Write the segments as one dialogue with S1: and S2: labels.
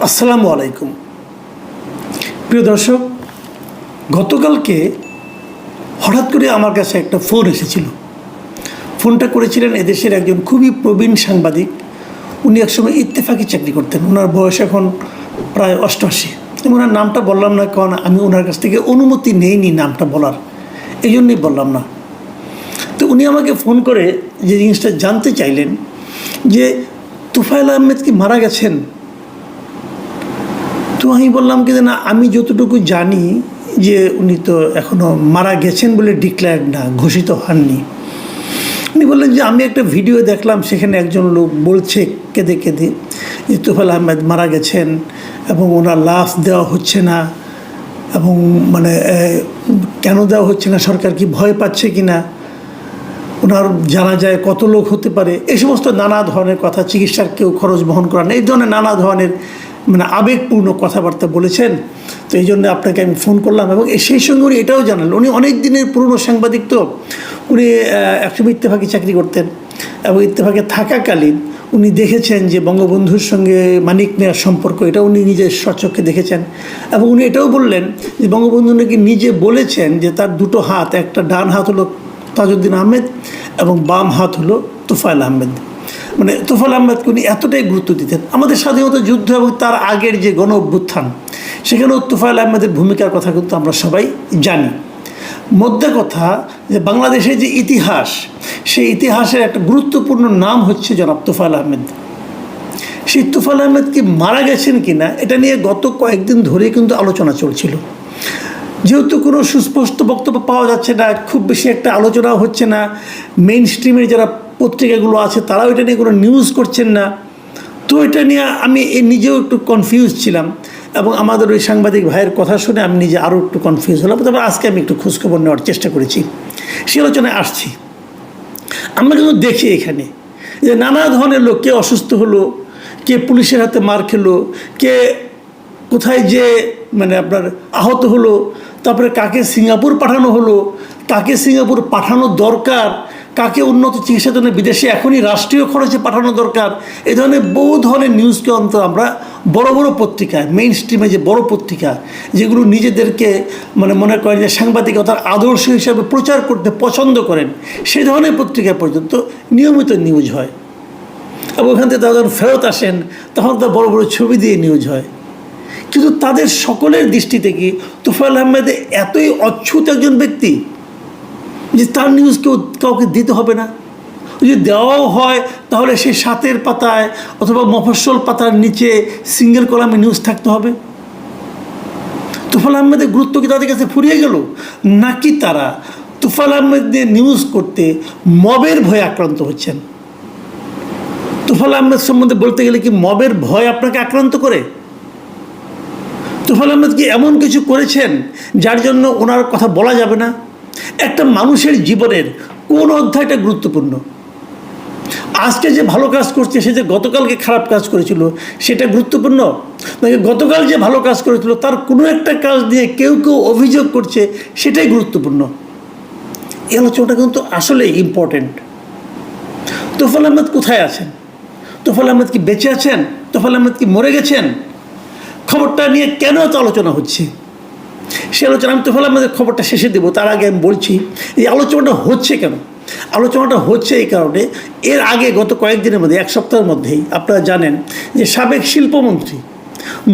S1: আসসালামু আলাইকুম প্রিয় দর্শক, গতকালকে হঠাৎ করে আমার কাছে একটা ফোন এসেছিল। ফোনটা করেছিলেন এদেশের একজন খুবই প্রবীণ সাংবাদিক। উনি একসময় ইত্তেফাকে চাকরি করতেন। ওনার বয়স এখন প্রায় 88। ওনার নামটা বললাম না, কারণ আমি ওনার কাছ থেকে অনুমতি নেইনি নামটা বলার, এই জন্যই বললাম না। তো উনি আমাকে ফোন করে যে জিনিসটা জানতে চাইলেন যে তুফাইল আহমেদ কি মারা গেছেন। তো আমি বললাম কি না, আমি যতটুকু জানি যে উনি তো এখনও মারা গেছেন বলে ডিক্লেয়ার্ড না, ঘোষিত হননি। উনি বললেন যে আমি একটা ভিডিও দেখলাম, সেখানে একজন লোক বলছে কেঁদে কেঁদে যে তুফাইল আহমেদ মারা গেছেন এবং ওনার লাশ দেওয়া হচ্ছে না, এবং মানে কেন দেওয়া হচ্ছে না, সরকার কি ভয় পাচ্ছে কি না, ওনার জানা যায় কত লোক হতে পারে, এই সমস্ত নানা ধরনের কথা, চিকিৎসার কেউ খরচ বহন করেন, এই ধরনের নানা ধরনের মানে আবেগপূর্ণ কথাবার্তা বলেছেন। তো এই জন্য আপনাকে আমি ফোন করলাম। এবং সেই সঙ্গে উনি এটাও জানালেন, উনি অনেক দিনের পুরনো সাংবাদিক, তো উনি একসময় ইত্তেফাকে চাকরি করতেন এবং ইত্তেফাকে থাকাকালীন উনি দেখেছেন যে বঙ্গবন্ধুর সঙ্গে মানিক মিয়ার সম্পর্ক, এটা উনি নিজের স্বচক্ষে দেখেছেন। এবং উনি এটাও বললেন যে বঙ্গবন্ধু নাকি নিজে বলেছেন যে তার দুটো হাত, একটা ডান হাত হলো তাজউদ্দিন আহমেদ এবং বাম হাত হলো তুফাইল আহমেদ। মানে তুফাইল আহমেদকে উনি এতটাই গুরুত্ব দিতেন। আমাদের স্বাধীনতা যুদ্ধ এবং তার আগের যে গণ অভ্যুত্থান, সেখানেও তুফাইল আহমেদের ভূমিকার কথা কিন্তু আমরা সবাই জানি। মধ্যে কথা যে বাংলাদেশের যে ইতিহাস, সেই ইতিহাসের একটা গুরুত্বপূর্ণ নাম হচ্ছে জনাব তুফাইল আহমেদ। সেই তুফাইল আহমেদ কি মারা গেছেন কি না, এটা নিয়ে গত কয়েকদিন ধরে কিন্তু আলোচনা চলছিল। যেহেতু কোনো সুস্পষ্ট বক্তব্য পাওয়া যাচ্ছে না, খুব বেশি একটা আলোচনাও হচ্ছে না, মেইন স্ট্রিমের যারা পত্রিকাগুলো আছে তারাও এটা নিয়ে কোনো নিউজ করছেন না। তো এটা নিয়ে আমি নিজেও একটু কনফিউজ ছিলাম, এবং আমাদের ওই সাংবাদিক ভাইয়ের কথা শুনে আমি নিজে আরও একটু কনফিউজ হলাম। তবে আজকে আমি একটু খোঁজখবর নেওয়ার চেষ্টা করেছি, সে আলোচনায় আসছি। আমরা কিন্তু দেখি এখানে যে নানা ধরনের লোক, কে অসুস্থ হলো, কে পুলিশের হাতে মার খেলো, কে কোথায় যে মানে আপনার আহত হলো, তারপরে কাকে সিঙ্গাপুর পাঠানো হলো, কাকে সিঙ্গাপুর পাঠানো দরকার, কাকে উন্নত চিকিৎসার জন্য বিদেশে এখনই রাষ্ট্রীয় খরচে পাঠানো দরকার, এই ধরনের বহু ধরনের নিউজকে অন্তত আমরা বড় বড় পত্রিকায়, মেইন স্ট্রিমে যে বড় পত্রিকা যেগুলো নিজেদেরকে মানে মনে করেন যে সাংবাদিকতার আদর্শ হিসাবে প্রচার করতে পছন্দ করেন, সেই ধরনের পত্রিকা পর্যন্ত নিয়মিত নিউজ হয়। এবং ওখান থেকে তারা যখন ফেরত আসেন তখন তো বড় বড় ছবি দিয়ে নিউজ হয়। কিন্তু তাদের সকলের দৃষ্টি থেকে তুফাইল আহমেদ এতই অচ্ছুত একজন ব্যক্তি যে তার নিউজ কাউকে দিতে হবে না। যদি দেওয়াও হয় তাহলে সেই সাতের পাতায় অথবা মফস্বল পাতার নিচে সিঙ্গেল কলামে নিউজ থাকতে হবে। তুফাইল আহমেদের গুরুত্ব কি তাদের কাছে ফুরিয়ে গেল, নাকি তারা তুফাইল আহমেদের নিউজ করতে মবের ভয়ে আক্রান্ত হচ্ছেন? তুফাইল আহমেদ সম্বন্ধে বলতে গেলে কি মবের ভয় আপনাকে আক্রান্ত করে? তুফাইল আহমেদ কি এমন কিছু করেছেন যার জন্য ওনার কথা বলা যাবে না? একটা মানুষের জীবনের কোন অধ্যায়টা গুরুত্বপূর্ণ? আজকে যে ভালো কাজ করছে, সে যে গতকালকে খারাপ কাজ করেছিল সেটা গুরুত্বপূর্ণ, নাকি গতকাল যে ভালো কাজ করেছিল তার কোনো একটা কাজ নিয়ে কেউ কেউ অভিযোগ করছে সেটাই গুরুত্বপূর্ণ? এই আলোচনাটা কিন্তু আসলে ইম্পর্টেন্ট। তুফাইল আহমেদ কোথায় আছেন? তুফাইল আহমেদ কি বেঁচে আছেন? তুফাইল আহমেদ কি মরে গেছেন? খবরটা নিয়ে কেন এত আলোচনা হচ্ছে? সে আলোচনা আমি তুফাইল আহমেদের খবরটা শেষে দেবো, তার আগে আমি বলছি এই আলোচনাটা হচ্ছে কেন। আলোচনাটা হচ্ছে এই কারণে, এর আগে গত কয়েকদিনের মধ্যে, এক সপ্তাহের মধ্যেই আপনারা জানেন যে সাবেক শিল্পমন্ত্রী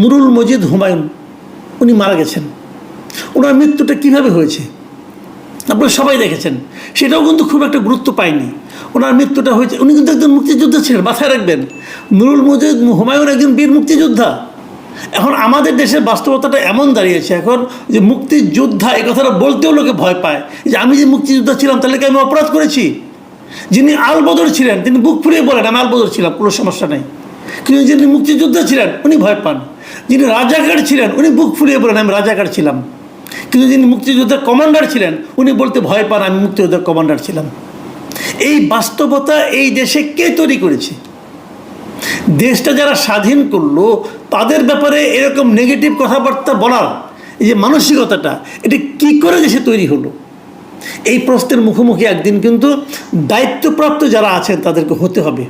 S1: নুরুল মজিদ হুমায়ুন উনি মারা গেছেন। ওনার মৃত্যুটা কীভাবে হয়েছে আপনারা সবাই দেখেছেন, সেটাও কিন্তু খুব একটা গুরুত্ব পায়নি। ওনার মৃত্যুটা হয়েছে, উনি কিন্তু একজন মুক্তিযোদ্ধা ছিলেন, মাথায় রাখবেন। নুরুল মজিদ হুমায়ুন একজন বীর মুক্তিযোদ্ধা। এখন আমাদের দেশের বাস্তবতাটা এমন দাঁড়িয়েছে এখন যে মুক্তিযোদ্ধা এই কথাটা বলতেও লোকে ভয় পায়, যে আমি যে মুক্তিযোদ্ধা ছিলাম তাহলে কি আমি অপরাধ করেছি? যিনি আলবদর ছিলেন তিনি বুক ফুলিয়ে বলেন আমি আলবদর ছিলাম, কোনো সমস্যা নেই। কিন্তু যিনি মুক্তিযোদ্ধা ছিলেন উনি ভয় পান। যিনি রাজাকার ছিলেন উনি বুক ফুলিয়ে বলেন আমি রাজাকার ছিলাম। কিন্তু যিনি মুক্তিযোদ্ধার কমান্ডার ছিলেন উনি বলতে ভয় পান আমি মুক্তিযোদ্ধার কমান্ডার ছিলাম। এই বাস্তবতা এই দেশে কে তৈরি করেছে? দেশটা যারা স্বাধীন করলো তাদের ব্যাপারে এরকম নেগেটিভ কথাবার্তা বলার এই যে মানসিকতাটা, এটা কি করে দেশে তৈরি হলো? এই প্রশ্নের মুখোমুখি একদিন কিন্তু দায়িত্বপ্রাপ্ত যারা আছেন তাদেরকে হতে হবে।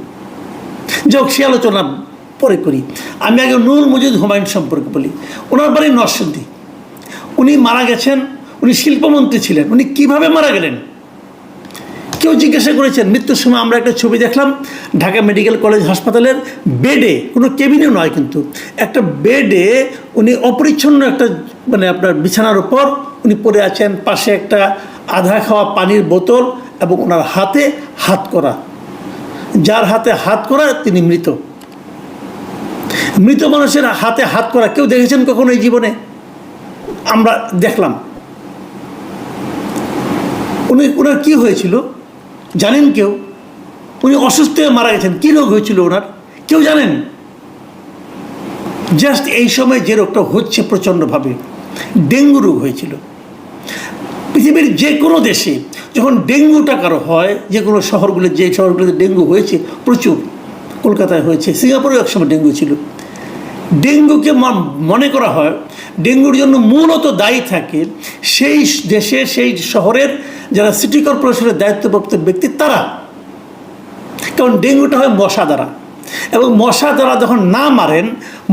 S1: যাক, সে আলোচনা পরে করি। আমি আগে নুরুল মজিদ হুমায়ুন সম্পর্কে বলি। ওনার বাড়ি নরসিংদী। উনি মারা গেছেন, উনি শিল্পমন্ত্রী ছিলেন। উনি কিভাবে মারা গেলেন কেউ জিজ্ঞাসা করেছেন? মৃত্যুর সময় আমরা একটা ছবি দেখলাম, ঢাকা মেডিকেল কলেজ হাসপাতালের বেডে, কোনো কেবিনে নয় কিন্তু, একটা বেডে উনি অপরিচ্ছন্ন একটা মানে আপনার বিছানার উপর উনি পড়ে আছেন, পাশে একটা আধা খাওয়া পানির বোতল এবং ওনার হাতে হাত করা। যার হাতে হাত করা তিনি মৃত। মৃত মানুষের হাতে হাত করা কেউ দেখেছেন কখনো এই জীবনে? আমরা দেখলাম। ওনার কি হয়েছিল জানেন কেউ? উনি অসুস্থ হয়ে মারা গেছেন। কী রোগ হয়েছিল ওনার কেউ জানেন? জাস্ট এই সময় যে রোগটা হচ্ছে প্রচণ্ডভাবে, ডেঙ্গু রোগ হয়েছিল। পৃথিবীর যে কোনো দেশে যখন ডেঙ্গুটা কারো হয়, যে কোনো যে শহরগুলোতে ডেঙ্গু হয়েছে প্রচুর, কলকাতায় হয়েছে, সিঙ্গাপুরেও একসময় ডেঙ্গু ছিল। ডেঙ্গুকে মনে করা হয় ডেঙ্গুর জন্য মূলত দায়ী থাকে সেই দেশে, সেই শহরের যারা সিটি কর্পোরেশনের দায়িত্বপ্রাপ্ত ব্যক্তি তারা। কারণ ডেঙ্গুটা হয় মশা দ্বারা, এবং মশা দ্বারা যখন না মারেন,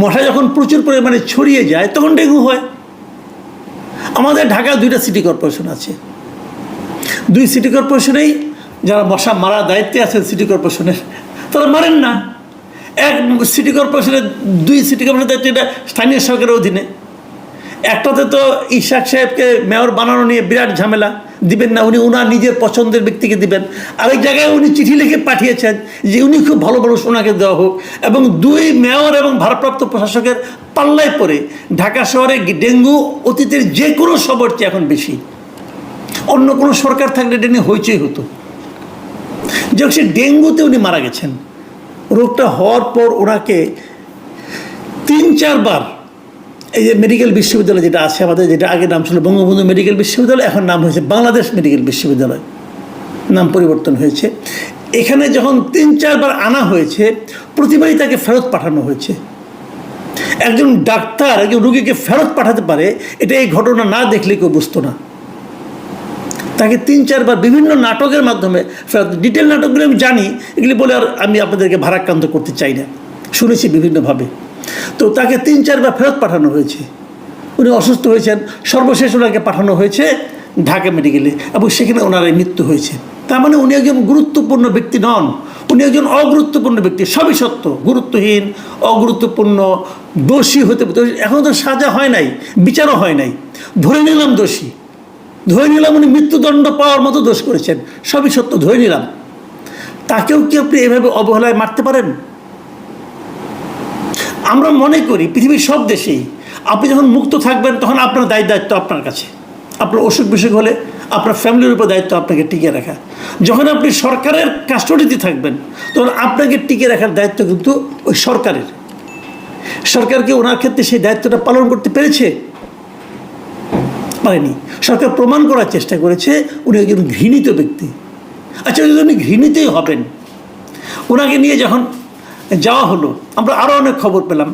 S1: মশা যখন প্রচুর পরিমাণে ছড়িয়ে যায় তখন ডেঙ্গু হয়। আমাদের ঢাকায় 2টা সিটি কর্পোরেশন আছে। 2 সিটি কর্পোরেশনেই যারা মশা মারার দায়িত্বে আছেন সিটি কর্পোরেশনের, তারা মারেন না। এক সিটি কর্পোরেশনের 2 সিটি কর্পোরেশনের দায়িত্ব এটা স্থানীয় সরকারের অধীনে। একটাতে তো ইশাক সাহেবকে মেয়র বানানো নিয়ে বিরাট ঝামেলা, দিবেন না, উনি ওনার নিজের পছন্দের ব্যক্তিকে দিবেন। আরেক জায়গায় উনি চিঠি লিখে পাঠিয়েছেন যে উনি খুব ভালো মানুষ, ওনাকে দেওয়া হোক। এবং 2 মেয়র এবং ভারপ্রাপ্ত প্রশাসকের পাল্লায় পড়ে ঢাকা শহরে ডেঙ্গু অতীতের যে কোনো সবর চেয়ে এখন বেশি। অন্য কোনো সরকার থাকলে এটা নিয়ে হইচই হতো। যে সে ডেঙ্গুতে উনি মারা গেছেন। রোগটা হওয়ার পর ওনাকে 3-4 বার এই যে মেডিকেল বিশ্ববিদ্যালয় যেটা আছে আমাদের, যেটা আগে নাম ছিল বঙ্গবন্ধু মেডিকেল বিশ্ববিদ্যালয়, এখন নাম হয়েছে বাংলাদেশ মেডিকেল বিশ্ববিদ্যালয়, নাম পরিবর্তন হয়েছে। এখানে যখন 3-4 বার আনা হয়েছে, প্রতিবারই তাকে ফেরত পাঠানো হয়েছে। একজন ডাক্তার একজন রুগীকে ফেরত পাঠাতে পারে, এটা এই ঘটনা না দেখলে কেউ বুঝতো না। তাকে 3-4 বার বিভিন্ন নাটকের মাধ্যমে ফেরত, ডিটেল নাটকগুলো আমি জানি, এগুলি বলে আর আমি আপনাদেরকে ভারাক্রান্ত করতে চাই না, শুনেছি বিভিন্নভাবে। তো তাকে 3-4 বার ফেরত পাঠানো হয়েছে। উনি অসুস্থ হয়েছেন, সর্বশেষ ওনাকে পাঠানো হয়েছে ঢাকা মেডিকেলে, এবং সেখানে ওনার মৃত্যু হয়েছে। তার মানে উনি একজন গুরুত্বপূর্ণ ব্যক্তি নন, উনি একজন অগুরুত্বপূর্ণ ব্যক্তি। সবই সত্য, গুরুত্বহীন, অগুরুত্বপূর্ণ, দোষী হতে। এখন তো সাজা হয় নাই, বিচারও হয় নাই, ধরে নিলাম দোষী, ধরে নিলাম উনি মৃত্যুদণ্ড পাওয়ার মতো দোষ করেছেন, সবই সত্য, ধরে নিলাম। তাকেও কি আপনি এভাবে অবহেলায় মারতে পারেন? আমরা মনে করি পৃথিবীর সব দেশেই আপনি যখন মুক্ত থাকবেন তখন আপনার দায়িত্ব আপনার কাছে। আপনার অসুখ বিসুখ হলে আপনার ফ্যামিলির উপর দায়িত্ব আপনাকে টিকিয়ে রাখা। যখন আপনি সরকারের কাস্টডিতে থাকবেন তখন আপনাকে টিকিয়ে রাখার দায়িত্ব কিন্তু ওই সরকারের। সরকারকে ওনার ক্ষেত্রে সেই দায়িত্বটা পালন করতে পেরেছে? পারেনি। সরকার প্রমাণ করার চেষ্টা করেছে উনি একজন ঘৃণিত ব্যক্তি। আচ্ছা, যদি উনি ঘৃণিতই হবেন, ওনাকে নিয়ে যখন যাওয়া হলো, আমরা আরও অনেক খবর পেলাম।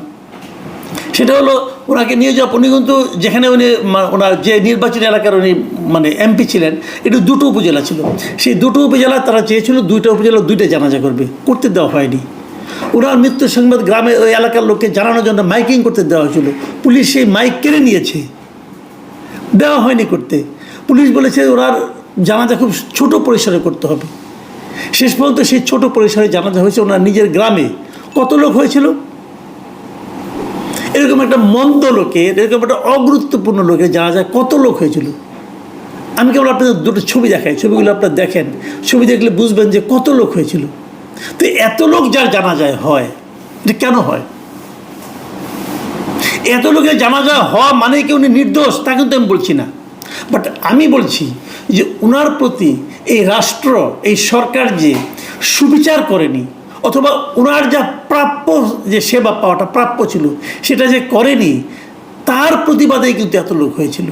S1: সেটা হলো ওনাকে নিয়ে যাওয়া, উনি কিন্তু যেখানে উনি ওনার যে নির্বাচনী এলাকার উনি মানে এমপি ছিলেন, এটা 2টো উপজেলা ছিল। সেই 2টো উপজেলা তারা চেয়েছিল 2টা উপজেলা 2টা জানাজা করতে দেওয়া হয়নি। ওনার মৃত্যু সংবাদ গ্রামে ওই এলাকার লোককে জানানোর জন্য মাইকিং করতে দেওয়া হয়েছিল। পুলিশ সেই মাইক কেড়ে নিয়েছে, দেওয়া হয়নি করতে। পুলিশ বলেছে ওনার জানাজা খুব ছোট পরিসরে করতে হবে। শেষ পর্যন্ত সেই ছোট পরিসরে জানাজা হয়েছে ওনার নিজের গ্রামে। কত লোক হয়েছিল? এরকম একটা মন্দ লোকের, এরকম একটা অগুরুত্বপূর্ণ লোকের জানাজা কত লোক হয়েছিল? আমি কেবল আপনাদের 2টো ছবি দেখাই, ছবিগুলো আপনারা দেখেন, ছবি দেখলে বুঝবেন যে কত লোক হয়েছিল। তো এত লোক যার জানাজায় হয়, এটা কেন হয়? এত লোকের জানাজা হওয়া মানে কি উনি নির্দোষ তা কিন্তু আমি বলছি না, বাট আমি বলছি যে ওনার প্রতি এই রাষ্ট্র, এই সরকার যে সুবিচার করেনি, অথবা ওনার যা প্রাপ্য, যে সেবা পাওয়াটা প্রাপ্য ছিল সেটা যে করেনি, তার প্রতিবাদেই কিন্তু এত লোক হয়েছিল।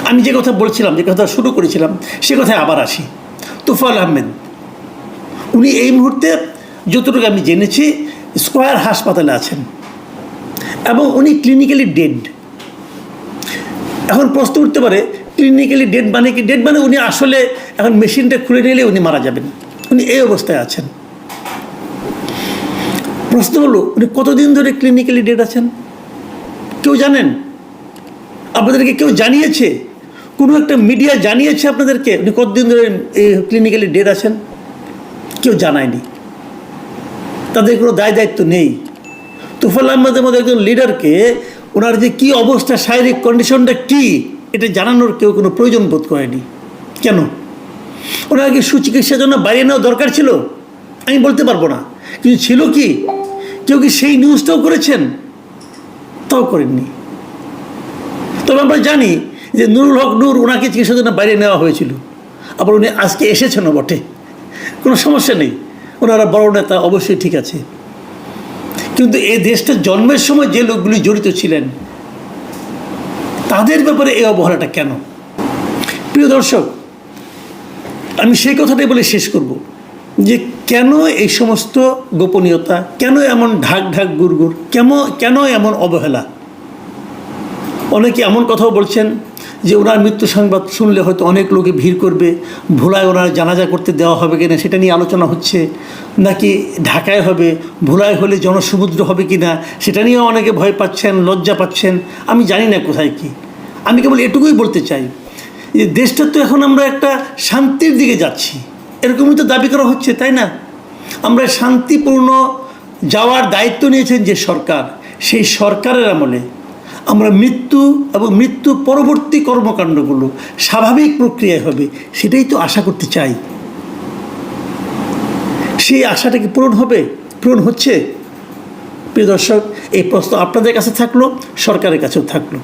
S1: আমি যে কথা বলছিলাম, যে কথা শুরু করেছিলাম, সে কথায় আবার আসি। তোফায়েল আহমেদ, উনি এই মুহূর্তে যতটুকু আমি জেনেছি স্কয়ার হাসপাতালে আছেন এবং উনি ক্লিনিক্যালি ডেড। এখন প্রশ্ন উঠতে পারে, ক্লিনিক্যালি ডেড মানে কি? ডেড মানে উনি আসলে এখন মেশিনটা খুলে নিলে উনি মারা যাবেন, উনি এই অবস্থায় আছেন। প্রশ্ন হলো উনি কতদিন ধরে ক্লিনিক্যালি ডেড আছেন? কেউ জানেন? আপনাদেরকে কেউ জানিয়েছে? কোনো একটা মিডিয়া জানিয়েছে আপনাদেরকে উনি কতদিন ধরে ক্লিনিক্যালি ডেড আছেন? কেউ জানায়নি। তাদের কোনো দায় দায়িত্ব নেই। তোফাল আহমেদের মতো একজন লিডারকে ওনার যে কী অবস্থা, শারীরিক কন্ডিশনটা কী, এটা জানানোর কেউ কোনো প্রয়োজন বোধ করেনি। কেন? ওনার কি সুচিকিৎসার জন্য বাইরে নেওয়া দরকার ছিল? আমি বলতে পারবো না, কিন্তু ছিল কি? কেউ কি সেই নিউজটাও করেছেন? তাও করেননি। তবে আমরা জানি যে নুরুল হক নূর ওনাকে চিকিৎসার জন্য বাইরে নেওয়া হয়েছিল, আবার উনি আজকে এসেছেনও বটে, কোনো সমস্যা নেই, ওনারা বড় নেতা, অবশ্যই ঠিক আছে। কিন্তু এই দেশটা জন্মের সময় যে লোকগুলি জড়িত ছিলেন তাদের ব্যাপারে এই অবহেলাটা কেন? প্রিয় দর্শক, আমি সেই কথাটাই বলে শেষ করব যে কেন এই সমস্ত গোপনীয়তা, কেন এমন ঢাক ঢাক গুড়গুড়, কেন এমন অবহেলা? অনেকে এমন কথাও বলছেন যে ওনার মৃত্যু সংবাদ শুনলে হয়তো অনেক লোকে ভিড় করবে, ভোলায় ওনার জানাজা করতে দেওয়া হবে কিনা সেটা নিয়ে আলোচনা হচ্ছে, নাকি ঢাকায় হবে, ভোলায় হলে জনসমুদ্র হবে কিনা সেটা নিয়েও অনেকে ভয় পাচ্ছেন, লজ্জা পাচ্ছেন। আমি জানি না কোথায় কি। আমি কেবল এটুকুই বলতে চাই যে দেশটা তো এখন আমরা একটা শান্তির দিকে যাচ্ছি, এরকমই তো দাবি করা হচ্ছে, তাই না? আমরা শান্তিপূর্ণ যাওয়ার দায়িত্ব নিয়েছেন যে সরকার, সেই সরকারের আমলে আমরা মৃত্যু এবং মৃত্যু পরবর্তী কর্মকাণ্ডগুলো স্বাভাবিক প্রক্রিয়ায় হবে, সেটাই তো আশা করতে চাই। সেই আশাটা কি পূরণ হবে? পূরণ হচ্ছে? প্রিয় দর্শক, এই প্রশ্ন আপনাদের কাছে থাকলো, সরকারের কাছেও থাকলো।